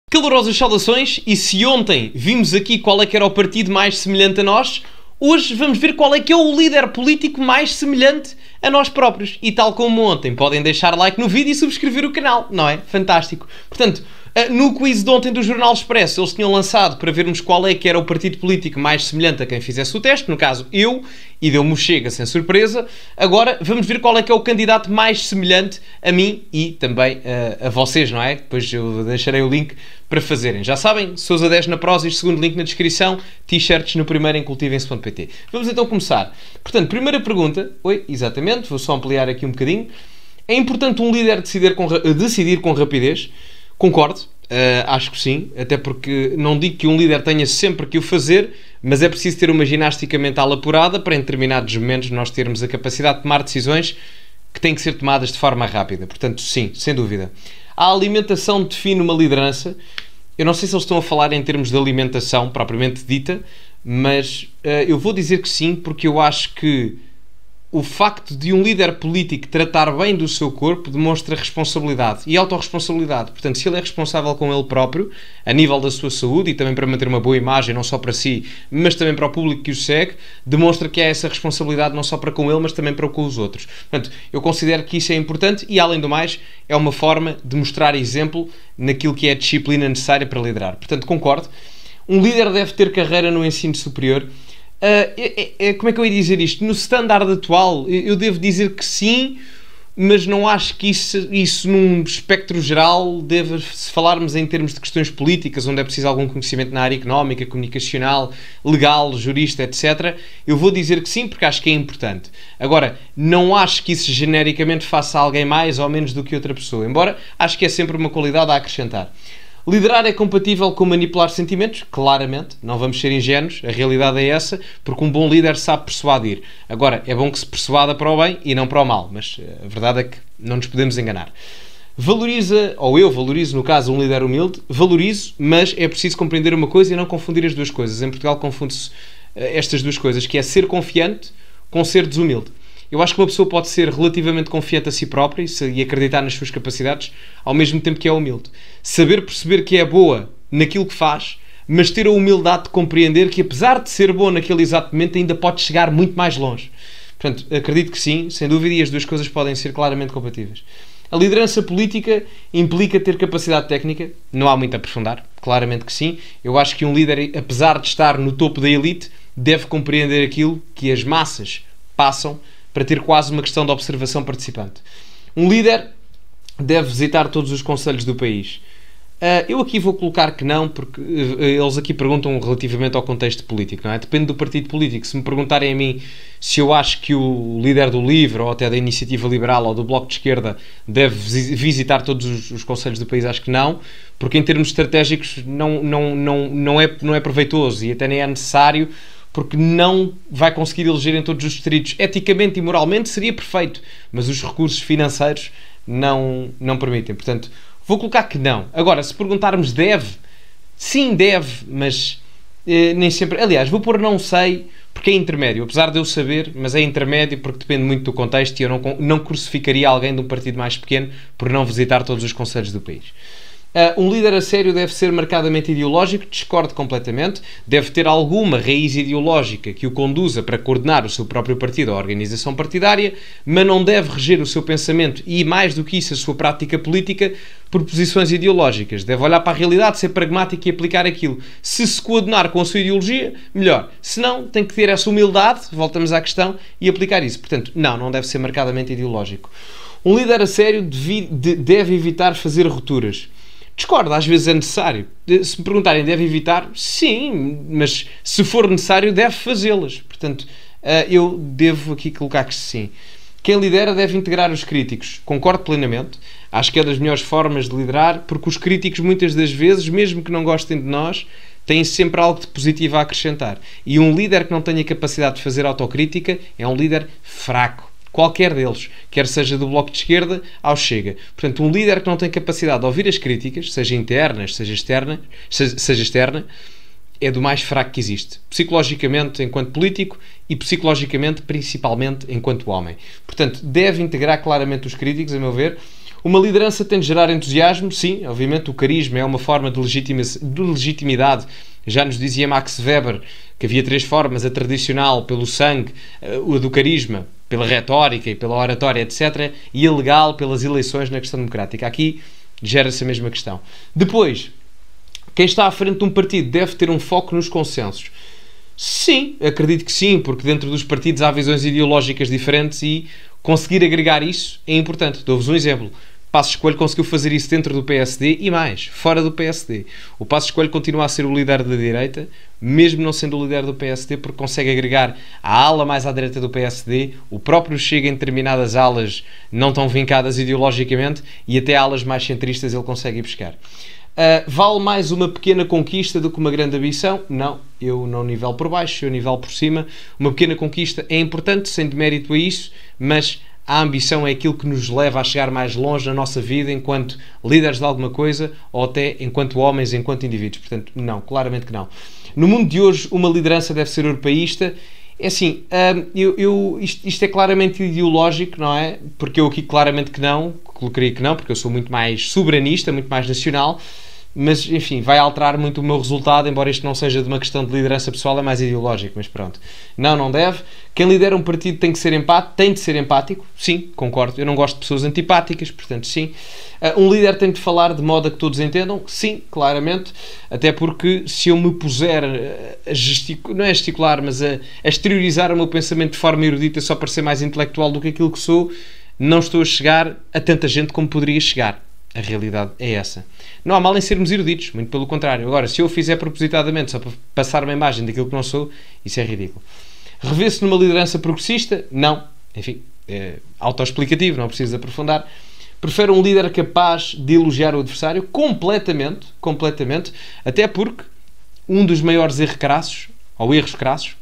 Calorosas saudações, e se ontem vimos aqui qual é que era o partido mais semelhante a nós, hoje vamos ver qual é que é o líder político mais semelhante a nós próprios. E tal como ontem, podem deixar like no vídeo e subscrever o canal, não é? Fantástico. Portanto, no quiz de ontem do Jornal Expresso, eles tinham lançado para vermos qual é que era o partido político mais semelhante a quem fizesse o teste, no caso eu, e deu-me o chega sem surpresa. Agora vamos ver qual é que é o candidato mais semelhante a mim e também a vocês, não é? Depois eu deixarei o link para fazerem. Já sabem, Sousa 10 na Prozis, segundo link na descrição, t-shirts no primeiro em cultivem-se.pt. Vamos então começar. Portanto, primeira pergunta, exatamente, vou só ampliar aqui um bocadinho. É importante um líder decidir com rapidez? Concordo, acho que sim, até porque não digo que um líder tenha sempre que o fazer, mas é preciso ter uma ginástica mental apurada para em determinados momentos nós termos a capacidade de tomar decisões que têm que ser tomadas de forma rápida. Portanto, sim, sem dúvida. A alimentação define uma liderança. Eu não sei se eles estão a falar em termos de alimentação propriamente dita, mas eu vou dizer que sim, porque eu acho que o facto de um líder político tratar bem do seu corpo demonstra responsabilidade e autorresponsabilidade. Portanto, se ele é responsável com ele próprio, a nível da sua saúde e também para manter uma boa imagem, não só para si, mas também para o público que o segue, demonstra que há essa responsabilidade não só para com ele, mas também para com os outros. Portanto, eu considero que isso é importante e, além do mais, é uma forma de mostrar exemplo naquilo que é a disciplina necessária para liderar. Portanto, concordo. Um líder deve ter carreira no ensino superior. Como é que eu ia dizer isto? No standard atual, eu devo dizer que sim, mas não acho que isso num espectro geral, se falarmos em termos de questões políticas, onde é preciso algum conhecimento na área económica, comunicacional, legal, jurista, etc., eu vou dizer que sim, porque acho que é importante. Agora, não acho que isso genericamente faça alguém mais ou menos do que outra pessoa, embora acho que é sempre uma qualidade a acrescentar. Liderar é compatível com manipular sentimentos? Claramente, não vamos ser ingênuos, a realidade é essa, porque um bom líder sabe persuadir. Agora, é bom que se persuada para o bem e não para o mal, mas a verdade é que não nos podemos enganar. Valoriza, ou eu valorizo, no caso, um líder humilde, valorizo, mas é preciso compreender uma coisa e não confundir as duas coisas. Em Portugal confunde-se estas duas coisas, que é ser confiante com ser desumilde. Eu acho que uma pessoa pode ser relativamente confiante a si própria e acreditar nas suas capacidades, ao mesmo tempo que é humilde. Saber perceber que é boa naquilo que faz, mas ter a humildade de compreender que, apesar de ser boa naquele exato momento, ainda pode chegar muito mais longe. Portanto, acredito que sim, sem dúvida, e as duas coisas podem ser claramente compatíveis. A liderança política implica ter capacidade técnica, não há muito a aprofundar, claramente que sim. Eu acho que um líder, apesar de estar no topo da elite, deve compreender aquilo que as massas passam para ter quase uma questão de observação participante. Um líder deve visitar todos os concelhos do país. Eu aqui vou colocar que não, porque eles aqui perguntam relativamente ao contexto político, não é? Depende do partido político. Se me perguntarem a mim se eu acho que o líder do LIVRE, ou até da Iniciativa Liberal, ou do Bloco de Esquerda, deve visitar todos os concelhos do país, acho que não, porque em termos estratégicos não é proveitoso e até nem é necessário, porque não vai conseguir eleger em todos os distritos. Eticamente e moralmente seria perfeito, mas os recursos financeiros não permitem. Portanto, vou colocar que não. Agora, se perguntarmos deve, sim deve, mas nem sempre. Aliás, vou pôr não sei, porque é intermédio. Apesar de eu saber, mas é intermédio porque depende muito do contexto e eu não crucificaria alguém de um partido mais pequeno por não visitar todos os concelhos do país. Um líder a sério deve ser marcadamente ideológico? Discordo completamente. Deve ter alguma raiz ideológica que o conduza para coordenar o seu próprio partido ou a organização partidária, mas não deve reger o seu pensamento e, mais do que isso, a sua prática política por posições ideológicas. Deve olhar para a realidade, ser pragmático e aplicar aquilo. Se se coordenar com a sua ideologia, melhor. Se não, tem que ter essa humildade, voltamos à questão, e aplicar isso. Portanto, não deve ser marcadamente ideológico. Um líder a sério deve evitar fazer rupturas. Discordo, às vezes é necessário. Se me perguntarem, deve evitar? Sim, mas se for necessário, deve fazê-las. Portanto, eu devo aqui colocar que sim. Quem lidera deve integrar os críticos. Concordo plenamente. Acho que é das melhores formas de liderar, porque os críticos, muitas das vezes, mesmo que não gostem de nós, têm sempre algo de positivo a acrescentar. E um líder que não tenha capacidade de fazer autocrítica é um líder fraco. Qualquer deles, quer seja do Bloco de Esquerda ao Chega. Portanto, um líder que não tem capacidade de ouvir as críticas, seja internas, seja externa, é do mais fraco que existe. Psicologicamente, enquanto político, e psicologicamente, principalmente, enquanto homem. Portanto, deve integrar claramente os críticos, a meu ver. Uma liderança tem de gerar entusiasmo, sim, obviamente o carisma é uma forma de legitimidade. Já nos dizia Max Weber que havia 3 formas: a tradicional, pelo sangue, a do carisma, pela retórica e pela oratória, etc., e a legal, pelas eleições na questão democrática. Aqui gera-se a mesma questão. Depois, quem está à frente de um partido deve ter um foco nos consensos. Sim, acredito que sim, porque dentro dos partidos há visões ideológicas diferentes e conseguir agregar isso é importante. Dou-vos um exemplo. Passos Coelho conseguiu fazer isso dentro do PSD e mais, fora do PSD. O Passos Coelho continua a ser o líder da direita, mesmo não sendo o líder do PSD, porque consegue agregar a ala mais à direita do PSD, o próprio Chega em determinadas alas não tão vincadas ideologicamente e até alas mais centristas ele consegue ir buscar. Vale mais uma pequena conquista do que uma grande ambição? Não, eu não nivelo por baixo, eu nivelo por cima. Uma pequena conquista é importante, sem demérito a isso, mas a ambição é aquilo que nos leva a chegar mais longe na nossa vida enquanto líderes de alguma coisa ou até enquanto homens, enquanto indivíduos. Portanto, não, claramente que não. No mundo de hoje, uma liderança deve ser europeísta. É assim, isto é claramente ideológico, não é? Porque eu aqui claramente que não, colocaria que não, porque eu sou muito mais soberanista, muito mais nacional, mas, enfim, vai alterar muito o meu resultado, embora isto não seja de uma questão de liderança pessoal, é mais ideológico, mas pronto. Não deve. Quem lidera um partido tem de ser empático, sim, concordo. Eu não gosto de pessoas antipáticas, portanto, sim. Um líder tem de falar de modo a que todos entendam, sim, claramente, até porque se eu me puser não é gesticular, mas a exteriorizar o meu pensamento de forma erudita só para ser mais intelectual do que aquilo que sou, não estou a chegar a tanta gente como poderia chegar. A realidade é essa. Não há mal em sermos eruditos, muito pelo contrário. Agora, se eu o fizer propositadamente só para passar uma imagem daquilo que não sou, isso é ridículo. Revê-se numa liderança progressista? Não. Enfim, é autoexplicativo, não preciso aprofundar. Prefere um líder capaz de elogiar o adversário completamente, até porque um dos maiores erros crassos,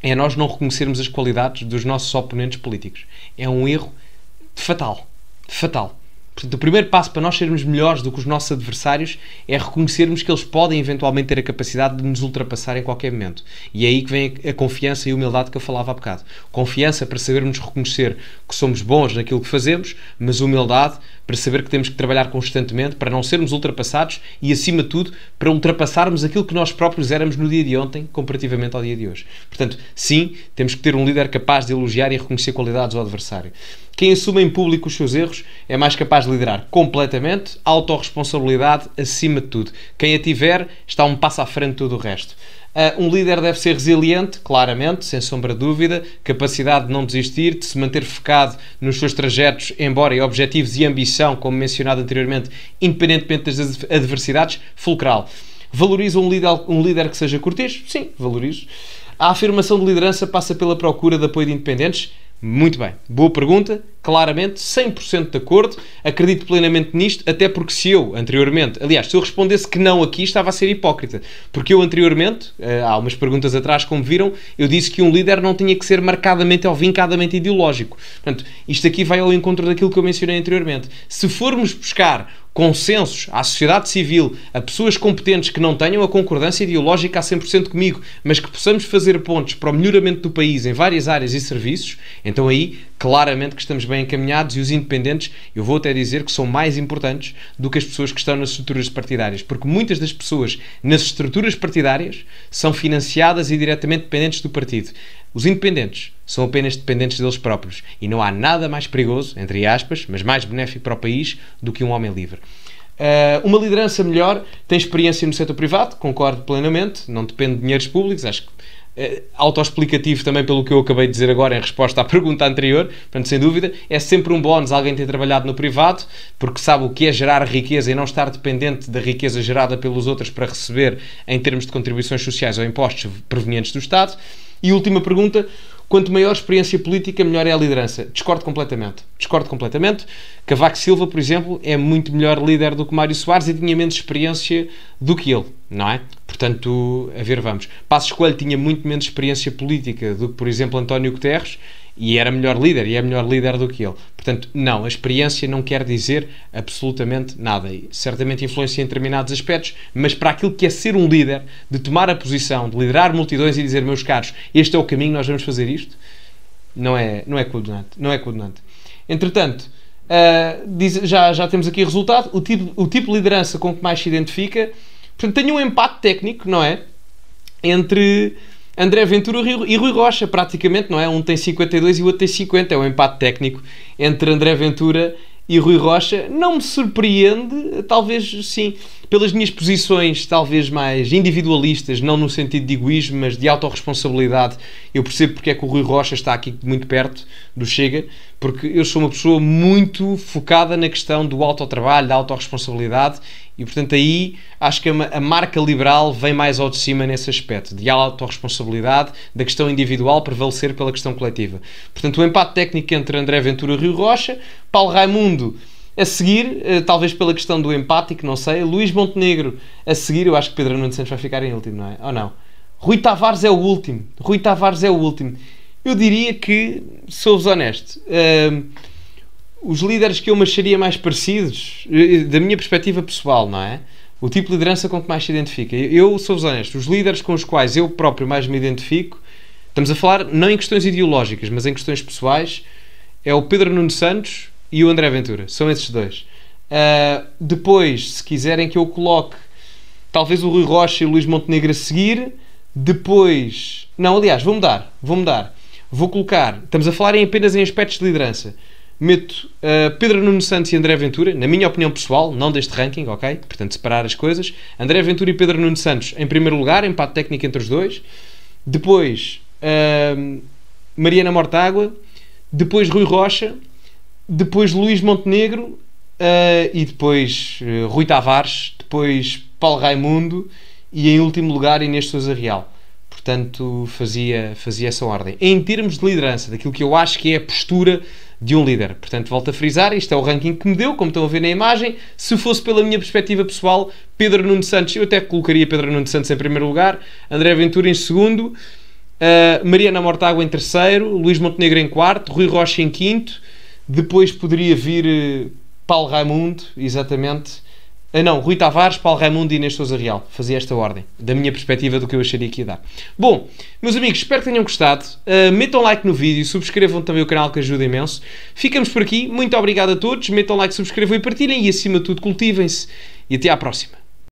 é nós não reconhecermos as qualidades dos nossos oponentes políticos. É um erro fatal. Portanto, o primeiro passo para nós sermos melhores do que os nossos adversários é reconhecermos que eles podem eventualmente ter a capacidade de nos ultrapassar em qualquer momento. E é aí que vem a confiança e a humildade que eu falava há bocado. Confiança para sabermos reconhecer que somos bons naquilo que fazemos, mas humildade para saber que temos que trabalhar constantemente para não sermos ultrapassados e, acima de tudo, para ultrapassarmos aquilo que nós próprios éramos no dia de ontem comparativamente ao dia de hoje. Portanto, sim, temos que ter um líder capaz de elogiar e reconhecer qualidades ao adversário. Quem assume em público os seus erros é mais capaz de liderar completamente, autorresponsabilidade acima de tudo. Quem a tiver está um passo à frente de todo o resto. Um líder deve ser resiliente, claramente, sem sombra de dúvida, capacidade de não desistir, de se manter focado nos seus trajetos, embora em objetivos e ambição, como mencionado anteriormente, independentemente das adversidades, fulcral. Valoriza um líder que seja cortês? Sim, valorizo. A afirmação de liderança passa pela procura de apoio de independentes? Muito bem, boa pergunta, claramente, 100% de acordo, acredito plenamente nisto, até porque se eu respondesse que não aqui, estava a ser hipócrita, porque eu anteriormente, há umas perguntas atrás, como viram, eu disse que um líder não tinha que ser marcadamente ou vincadamente ideológico. Portanto, isto aqui vai ao encontro daquilo que eu mencionei anteriormente. Se formos buscar consensos à sociedade civil, a pessoas competentes que não tenham a concordância ideológica a 100% comigo, mas que possamos fazer pontos para o melhoramento do país em várias áreas e serviços, então aí claramente que estamos bem encaminhados e os independentes, eu vou até dizer que são mais importantes do que as pessoas que estão nas estruturas partidárias, porque muitas das pessoas nas estruturas partidárias são financiadas e diretamente dependentes do partido. Os independentes são apenas dependentes deles próprios e não há nada mais perigoso, entre aspas, mas mais benéfico para o país do que um homem livre. Uma liderança melhor tem experiência no setor privado, concordo plenamente, não depende de dinheiros públicos, acho que autoexplicativo também pelo que eu acabei de dizer agora em resposta à pergunta anterior, portanto, sem dúvida, é sempre um bónus alguém ter trabalhado no privado, porque sabe o que é gerar riqueza e não estar dependente da riqueza gerada pelos outros para receber em termos de contribuições sociais ou impostos provenientes do Estado. E última pergunta, quanto maior experiência política, melhor é a liderança. Discordo completamente. Cavaco Silva, por exemplo, é muito melhor líder do que Mário Soares e tinha menos experiência do que ele, não é? Portanto, a ver, vamos. Passos Coelho tinha muito menos experiência política do que, por exemplo, António Guterres e era melhor líder, e é melhor líder do que ele. Portanto, não, a experiência não quer dizer absolutamente nada. Certamente influencia em determinados aspectos, mas para aquilo que é ser um líder, de tomar a posição, de liderar multidões e dizer, meus caros, este é o caminho, nós vamos fazer isto, não é coordenante. Entretanto, Já temos aqui o resultado, o tipo de liderança com que mais se identifica. Portanto, tenho um empate técnico, não é? Entre André Ventura e Rui Rocha, praticamente, não é? Um tem 52 e o outro tem 50. É um empate técnico entre André Ventura e Rui Rocha. Não me surpreende, talvez sim, pelas minhas posições talvez mais individualistas, não no sentido de egoísmo, mas de autorresponsabilidade. Eu percebo porque é que o Rui Rocha está aqui muito perto do Chega, porque eu sou uma pessoa muito focada na questão do autotrabalho, da autorresponsabilidade, e portanto aí acho que a marca liberal vem mais ao de cima nesse aspecto, de autorresponsabilidade, da questão individual prevalecer pela questão coletiva. Portanto, o empate técnico entre André Ventura e Rui Rocha, Paulo Raimundo a seguir, talvez pela questão do empático, não sei, Luís Montenegro a seguir, eu acho que Pedro Nuno Santos vai ficar em último, não é? Ou não? Rui Tavares é o último. Eu diria que, sou-vos honesto, os líderes que eu me acharia mais parecidos, da minha perspectiva pessoal, não é? O tipo de liderança com que mais se identifica. Eu sou-vos honesto, os líderes com os quais eu próprio mais me identifico, estamos a falar não em questões ideológicas, mas em questões pessoais, é o Pedro Nuno Santos e o André Ventura. São esses dois. Depois, se quiserem que eu coloque talvez o Rui Rocha e o Luís Montenegro a seguir, depois... Não, aliás, vou mudar. Vou colocar... Estamos a falar apenas em aspectos de liderança. Meto Pedro Nuno Santos e André Ventura, na minha opinião pessoal, não deste ranking, ok? Portanto, separar as coisas. André Ventura e Pedro Nuno Santos em primeiro lugar, empate técnico entre os dois. Depois, Mariana Mortágua. Depois, Rui Rocha. Depois, Luís Montenegro. E depois, Rui Tavares. Depois, Paulo Raimundo. E em último lugar, Inês Sousa Real. Portanto, fazia essa ordem. Em termos de liderança, daquilo que eu acho que é a postura de um líder. Portanto, volto a frisar, isto é o ranking que me deu, como estão a ver na imagem. Se fosse pela minha perspectiva pessoal, Pedro Nuno Santos, eu até colocaria Pedro Nuno Santos em primeiro lugar, André Ventura em segundo, Mariana Mortágua em terceiro, Luís Montenegro em quarto, Rui Rocha em quinto, depois poderia vir Paulo Raimundo, exatamente. Não, Rui Tavares, Paulo Raimundo e Inês Sousa Real. Fazia esta ordem, da minha perspectiva do que eu acharia que ia dar. Bom, meus amigos, espero que tenham gostado. Metam like no vídeo, subscrevam também o canal que ajuda imenso. Ficamos por aqui, muito obrigado a todos. Metam like, subscrevam e partilhem e acima de tudo cultivem-se. E até à próxima.